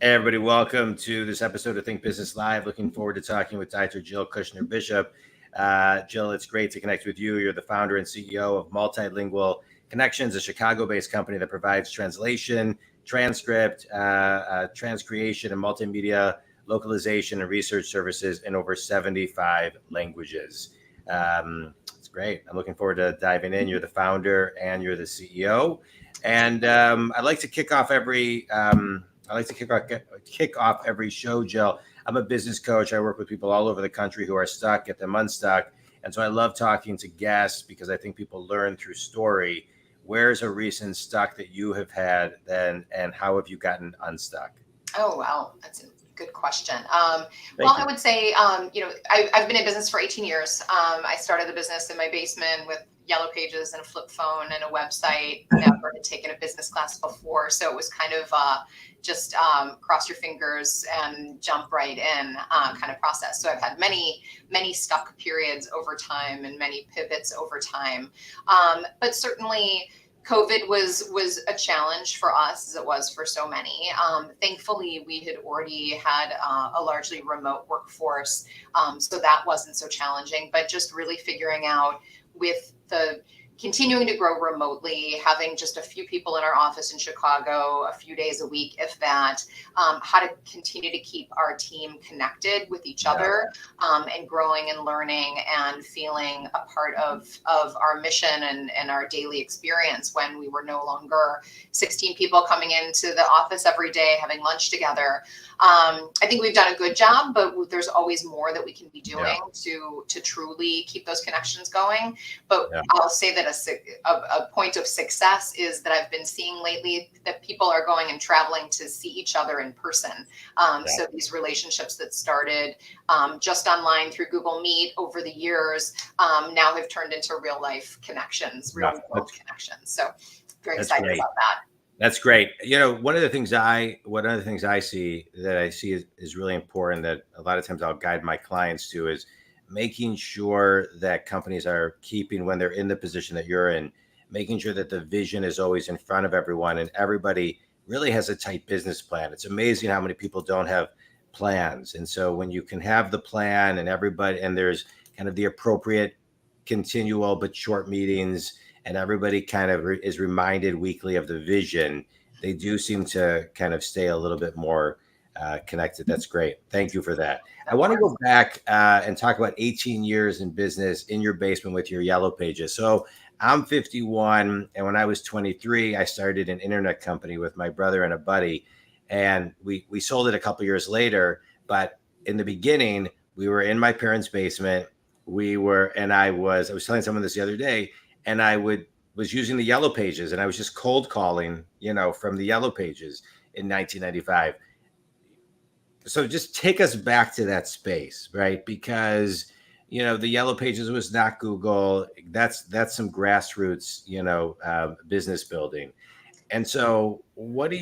Hey everybody, welcome to this episode of Think Business Live. Looking forward to talking with Dr. Jill Kushner Bishop. Jill, it's great to connect with you. You're the founder and CEO of Multilingual Connections, a Chicago-based company that provides translation, transcript, transcreation, and multimedia localization and research services in over 75 languages. It's great. I'm looking forward to diving in. You're the founder and you're the CEO. And I'd like to kick off every show, Jill. I'm a business coach. I work with people all over the country who are stuck, get them unstuck. And so I love talking to guests because I think people learn through story. Where's a recent stuck that you have had then, and how have you gotten unstuck? Oh, wow. That's a good question. I would say, I've been in business for 18 years. I started the business in my basement with yellow pages and a flip phone and a website. Never had taken a business class before. So it was kind of just cross your fingers and jump right in kind of process. So I've had many stuck periods over time and many pivots over time. But certainly COVID was a challenge for us, as it was for so many. Thankfully, we had already had a largely remote workforce, so that wasn't so challenging. But just really figuring out with the continuing to grow remotely, having just a few people in our office in Chicago, a few days a week, if that, how to continue to keep our team connected with each other and growing and learning and feeling a part of our mission and our daily experience when we were no longer 16 people coming into the office every day, having lunch together. I think we've done a good job, but there's always more that we can be doing to truly keep those connections going. But I'll say that a point of success is that I've been seeing lately that people are going and traveling to see each other in person. So these relationships that started just online through Google Meet over the years now have turned into real life connections, real world connections. So very excited about that. That's great. You know, one of the things I see is really important that a lot of times I'll guide my clients to is making sure that companies are keeping, when they're in the position that you're in, making sure that the vision is always in front of everyone and everybody really has a tight business plan. It's amazing how many people don't have plans. And so when you can have the plan and everybody, and there's kind of the appropriate continual but short meetings, and everybody kind of is reminded weekly of the vision, they do seem to kind of stay a little bit more connected. That's great. Thank you for that. I want to go back and talk about 18 years in business in your basement with your yellow pages. So I'm 51, and when I was 23, I started an internet company with my brother and a buddy, and we sold it a couple years later. But in the beginning, we were in my parents' basement. I was telling someone this the other day, and I was using the yellow pages, and I was just cold calling, from the yellow pages in 1995. So just take us back to that space, right? Because, the yellow pages was not Google. That's some grassroots, business building. And so what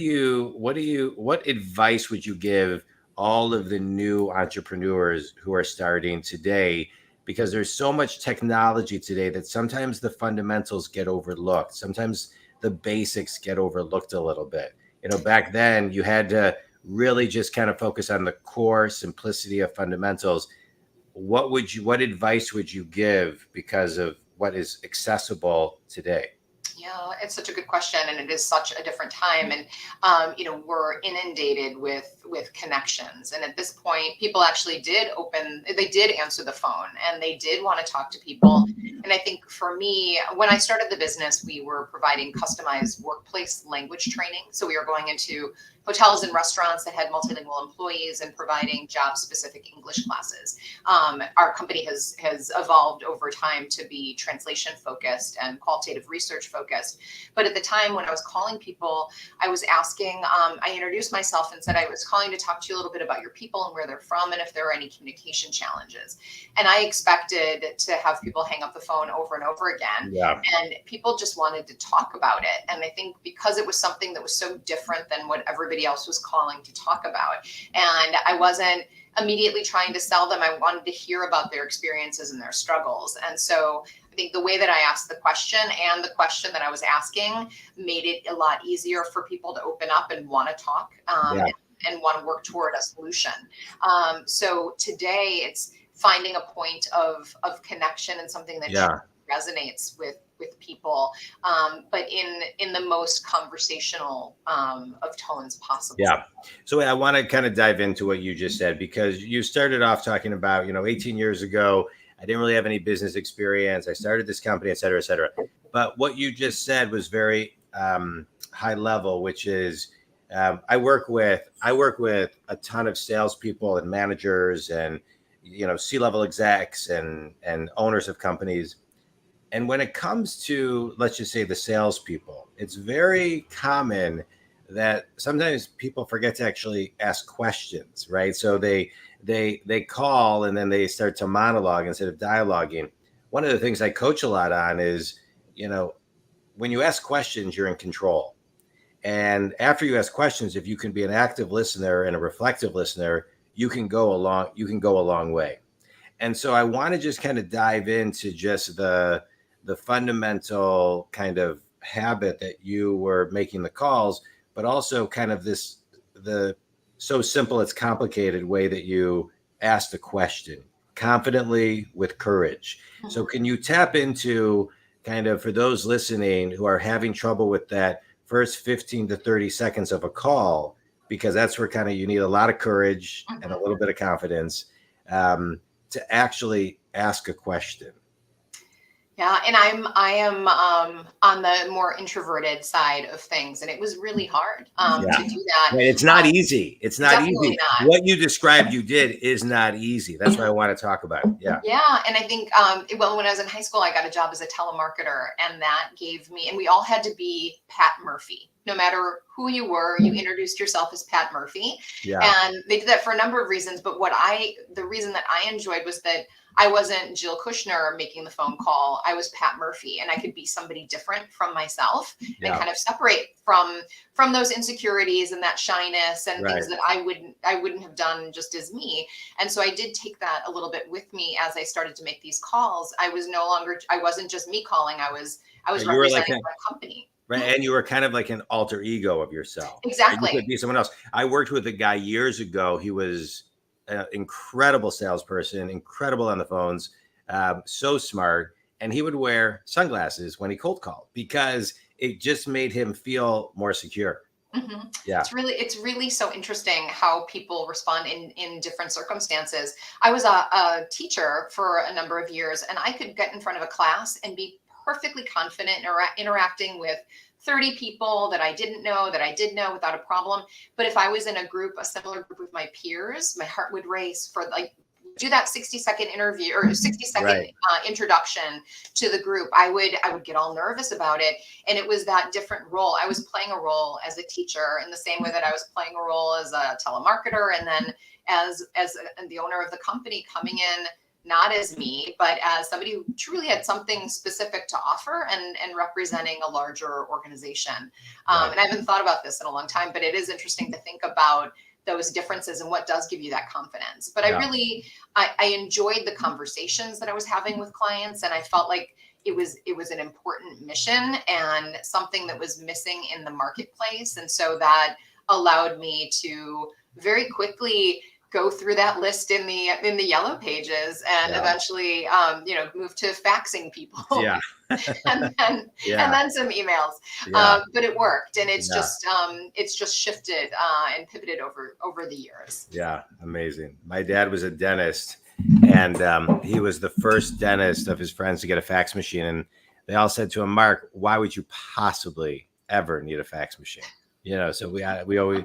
advice would you give all of the new entrepreneurs who are starting today? Because there's so much technology today that sometimes the fundamentals get overlooked. Sometimes the basics get overlooked a little bit. Back then you had to really just kind of focus on the core simplicity of fundamentals. What advice would you give because of what is accessible today? Yeah, it's such a good question, and it is such a different time. And we're inundated with connections. And at this point, people actually did answer the phone, and they did want to talk to people. And I think for me, when I started the business, we were providing customized workplace language training. So we were going into hotels and restaurants that had multilingual employees and providing job-specific English classes. Our company has evolved over time to be translation-focused and qualitative research-focused. But at the time when I was calling people, I was asking, I introduced myself and said I was calling to talk to you a little bit about your people and where they're from and if there are any communication challenges. And I expected to have people hang up the phone over and over again. Yeah. And people just wanted to talk about it. And I think because it was something that was so different than what everybody else was calling to talk about, and I wasn't immediately trying to sell them, I wanted to hear about their experiences and their struggles. And so I think the way that I asked the question and the question that I was asking made it a lot easier for people to open up and want to talk. and want to work toward a solution. So today it's finding a point of connection and something that resonates with people, but in the most conversational of tones possible. Yeah. So I want to kind of dive into what you just said, because you started off talking about, 18 years ago, I didn't really have any business experience. I started this company, et cetera, et cetera. But what you just said was very high level, which is I work with a ton of salespeople and managers and C-level execs and owners of companies. And when it comes to, let's just say, the salespeople, it's very common that sometimes people forget to actually ask questions, right? So they call and then they start to monologue instead of dialoguing. One of the things I coach a lot on is, when you ask questions, you're in control. And after you ask questions, if you can be an active listener and a reflective listener, you can go a long way. And so I want to just kind of dive into just the fundamental kind of habit that you were making the calls, but also kind of the so simple it's complicated way that you asked the question confidently with courage. So can you tap into kind of, for those listening who are having trouble with that first 15 to 30 seconds of a call, because that's where kind of you need a lot of courage and a little bit of confidence to actually ask a question. Yeah, and I am on the more introverted side of things, and it was really hard to do that. Right. It's not easy. It's not easy. Not. What you described you did is not easy. That's what I want to talk about. Yeah. Yeah, and I think when I was in high school, I got a job as a telemarketer, and that gave me, and we all had to be Pat Murphy. No matter who you were, you introduced yourself as Pat Murphy. Yeah. And they did that for a number of reasons. But the reason that I enjoyed was that I wasn't Jill Kushner making the phone call. I was Pat Murphy, and I could be somebody different from myself and kind of separate from those insecurities and that shyness and things that I wouldn't have done just as me. And so I did take that a little bit with me as I started to make these calls. I wasn't just me calling. I was representing my company. Right. And you were kind of like an alter ego of yourself. Exactly. You could be someone else. I worked with a guy years ago. He was an incredible salesperson, incredible on the phones, so smart. And he would wear sunglasses when he cold called because it just made him feel more secure. Mm-hmm. Yeah. It's really so interesting how people respond in different circumstances. I was a teacher for a number of years, and I could get in front of a class and be perfectly confident interacting with 30 people that I didn't know, that I did know without a problem. But if I was in a similar group with my peers, my heart would race for do that 60-second interview or 60-second introduction to the group. I would get all nervous about it. And it was that different role. I was playing a role as a teacher in the same way that I was playing a role as a telemarketer. And then as the owner of the company coming in, not as me, but as somebody who truly had something specific to offer and representing a larger organization. And I haven't thought about this in a long time, but it is interesting to think about those differences and what does give you that confidence. But I enjoyed the conversations that I was having with clients, and I felt like it was an important mission and something that was missing in the marketplace. And so that allowed me to very quickly go through that list in the yellow pages and eventually, move to faxing people and then some emails. But it worked, and it's just shifted and pivoted over the years. Yeah. Amazing. My dad was a dentist, and he was the first dentist of his friends to get a fax machine. And they all said to him, "Mark, why would you possibly ever need a fax machine?" So we always,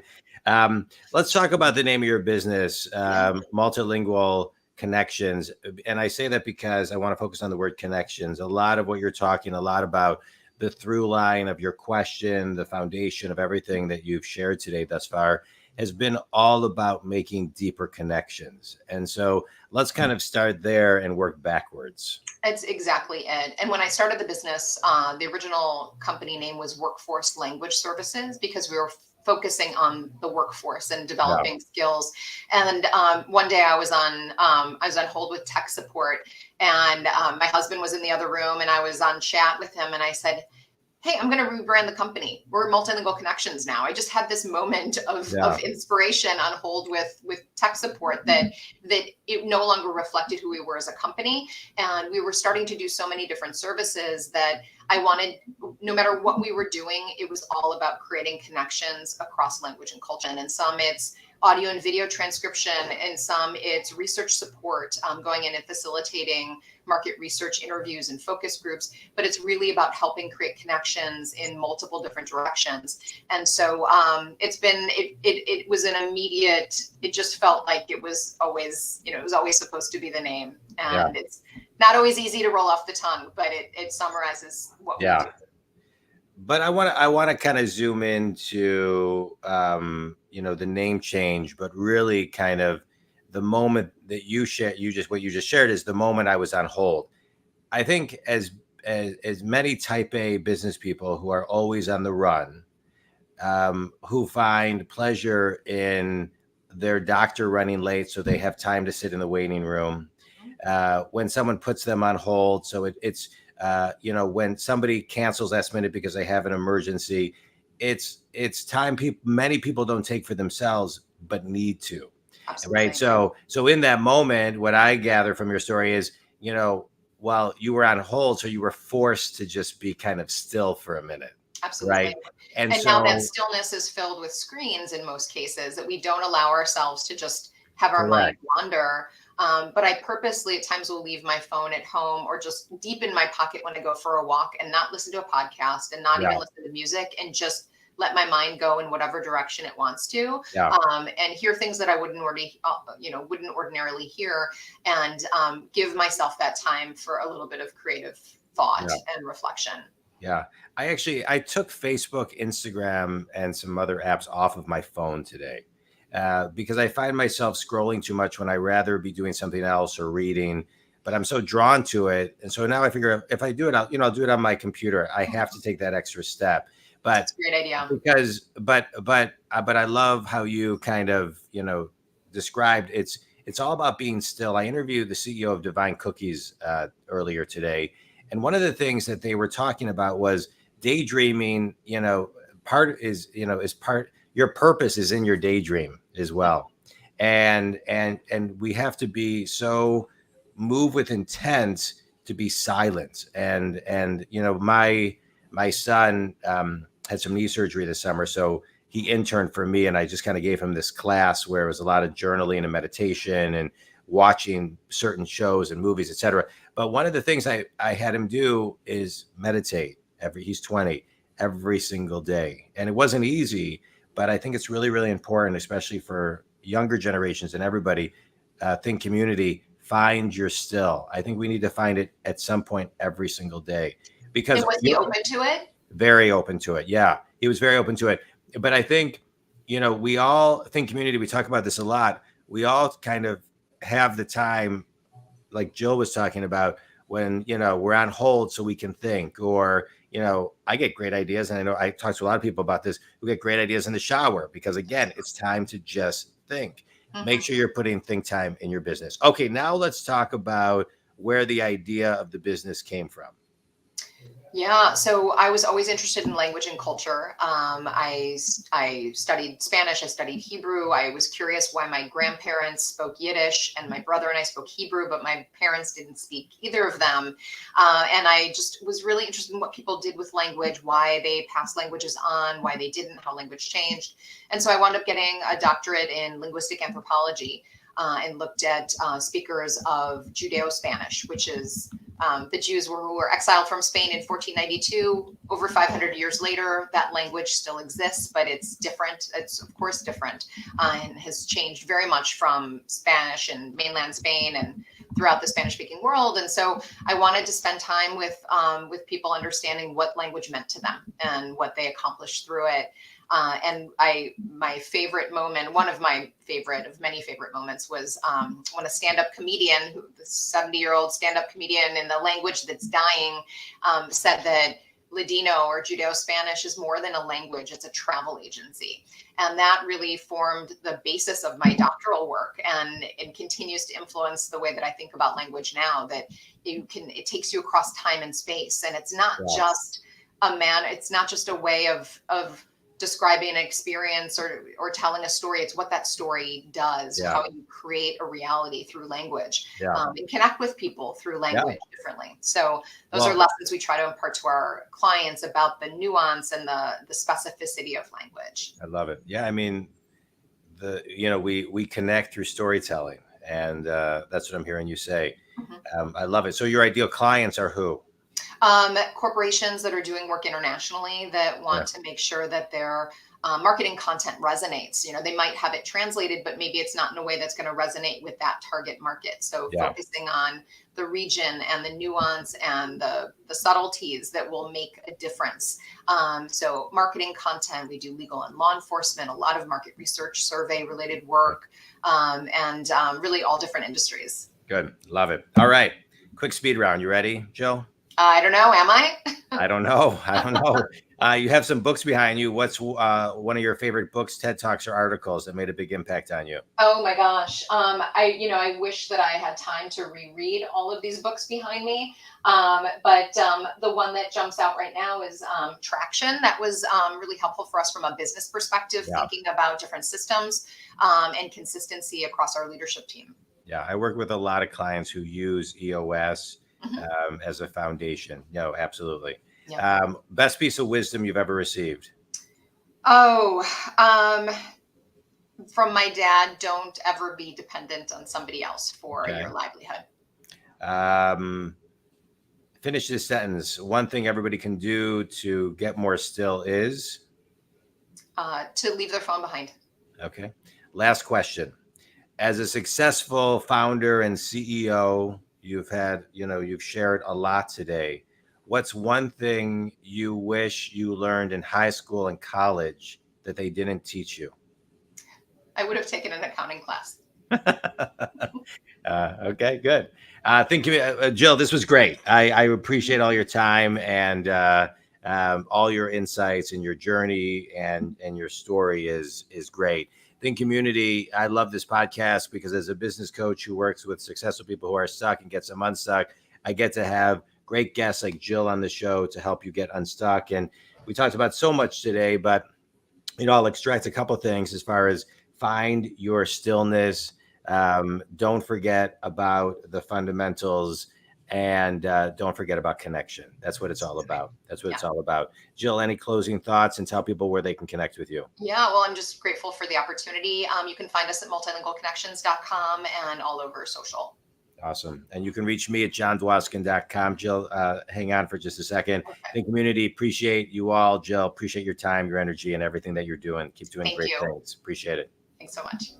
let's talk about the name of your business, Multilingual Connections. And I say that because I want to focus on the word connections. A lot of what you're talking, a lot about the through line of your question, the foundation of everything that you've shared today thus far has been all about making deeper connections. And so let's kind of start there and work backwards. That's exactly it. And when I started the business, the original company name was Workforce Language Services, because we were focusing on the workforce and developing skills. And one day I was on hold with tech support, and my husband was in the other room, and I was on chat with him, and I said, hey, I'm going to rebrand the company. We're Multilingual Connections now. I just had this moment of inspiration on hold with tech support that it no longer reflected who we were as a company. And we were starting to do so many different services that I wanted, no matter what we were doing, it was all about creating connections across language and culture. And in some, it's audio and video transcription, and some it's research support, going in and facilitating market research interviews and focus groups, but it's really about helping create connections in multiple different directions. And so it was an immediate, it just felt like it was always, it was always supposed to be the name. And it's not always easy to roll off the tongue, but it summarizes what we do. But I want to kind of zoom into, the name change, but really kind of the moment that you shared, what you just shared is the moment I was on hold. I think as many type A business people who are always on the run, who find pleasure in their doctor running late so they have time to sit in the waiting room, when someone puts them on hold. So it's when somebody cancels last minute because they have an emergency, it's time many people don't take for themselves, but need to. Absolutely. Right. So in that moment, what I gather from your story is, while you were on hold, so you were forced to just be kind of still for a minute. Absolutely. Right. And so, now that stillness is filled with screens in most cases, that we don't allow ourselves to just have our mind wander. But I purposely at times will leave my phone at home or just deep in my pocket when I go for a walk, and not listen to a podcast and not even listen to music, and just let my mind go in whatever direction it wants to, and hear things that I wouldn't ordinarily hear, and give myself that time for a little bit of creative thought and reflection. Yeah. I took Facebook, Instagram, and some other apps off of my phone today, because I find myself scrolling too much when I rather be doing something else or reading, but I'm so drawn to it. And so now I figure if I do it, I'll do it on my computer. I have to take that extra step. But that's a great idea. But I love how you kind of, described it's all about being still. I interviewed the CEO of Divine Cookies earlier today. And one of the things that they were talking about was daydreaming. Your purpose is in your daydream as well. And we have to be so move with intent to be silent. And my son had some knee surgery this summer, so he interned for me, and I just kind of gave him this class where it was a lot of journaling and meditation and watching certain shows and movies, etc. But one of the things I had him do is meditate he's 20, every single day. And it wasn't easy, but I think it's really, really important, especially for younger generations and everybody. Think community, find your still. I think we need to find it at some point every single day. Because and was he open to it? Very open to it. Yeah, he was very open to it. But I think, we all think community, we talk about this a lot. We all kind of have the time, like Jill was talking about, when, we're on hold so we can think, or, I get great ideas. And I know I talk to a lot of people about this, who get great ideas in the shower, because again, it's time to just think. Mm-hmm. Make sure you're putting think time in your business. Okay. Now let's talk about where the idea of the business came from. Yeah, so I was always interested in language and culture. I studied Spanish, I studied Hebrew. I was curious why my grandparents spoke Yiddish and my brother and I spoke Hebrew, but my parents didn't speak either of them. And I just was really interested in what people did with language, why they passed languages on, why they didn't, how language changed. And so I wound up getting a doctorate in linguistic anthropology, and looked at speakers of Judeo-Spanish, which is the Jews who were exiled from Spain in 1492. Over 500 years later, that language still exists, but it's different. It's of course different, and has changed very much from Spanish in mainland Spain and throughout the Spanish-speaking world. And so I wanted to spend time with people understanding what language meant to them and what they accomplished through it. And my favorite moment, one of my favorite of many favorite moments, was when a stand-up comedian, the 70-year-old stand-up comedian in the language that's dying, said that Ladino or Judeo-Spanish is more than a language, it's a travel agency. And that really formed the basis of my doctoral work, and it continues to influence the way that I think about language now, that it takes you across time and space. And it's not just it's not just a way of describing an experience or telling a story. It's what that story does, how you create a reality through language, and connect with people through language differently. So those are lessons we try to impart to our clients about the nuance and the specificity of language. I love it. Yeah. I mean, we connect through storytelling, and that's what I'm hearing you say. I love it. So your ideal clients are who? Corporations that are doing work internationally that want to make sure that their marketing content resonates. They might have it translated, but maybe it's not in a way that's going to resonate with that target market. So focusing on the region and the nuance and the subtleties that will make a difference. So marketing content, we do legal and law enforcement, a lot of market research, survey related work, and really all different industries. Good. Love it. All right. Quick speed round. You ready, Jill? I don't know. Am I? I don't know. You have some books behind you. What's one of your favorite books, TED Talks, or articles that made a big impact on you? Oh my gosh. I wish that I had time to reread all of these books behind me. But the one that jumps out right now is Traction. That was really helpful for us from a business perspective, thinking about different systems and consistency across our leadership team. Yeah, I work with a lot of clients who use EOS as a foundation. No, absolutely. Yeah. Best piece of wisdom you've ever received? Oh, from my dad, don't ever be dependent on somebody else for your livelihood. Finish this sentence. One thing everybody can do to get more still is? To leave their phone behind. Okay. Last question. As a successful founder and CEO, you've shared a lot today. What's one thing you wish you learned in high school and college that they didn't teach you? I would have taken an accounting class. Okay, good. Thank you, Jill. This was great. I appreciate all your time and all your insights, and your journey and your story is great. Think Community, I love this podcast because as a business coach who works with successful people who are stuck and gets them unstuck, I get to have great guests like Jill on the show to help you get unstuck. And we talked about so much today, but I'll extract a couple things as far as find your stillness. Don't forget about the fundamentals, and don't forget about connection. That's what it's all about. It's all about. Jill, any closing thoughts, and tell people where they can connect with you? Yeah, well, I'm just grateful for the opportunity. You can find us at multilingualconnections.com and all over social. Awesome. And you can reach me at jondwoskin.com. Jill, hang on for just a second. Okay. Think Community, appreciate you all. Jill, appreciate your time, your energy, and everything that you're doing. Keep doing great things. Appreciate it. Thanks so much.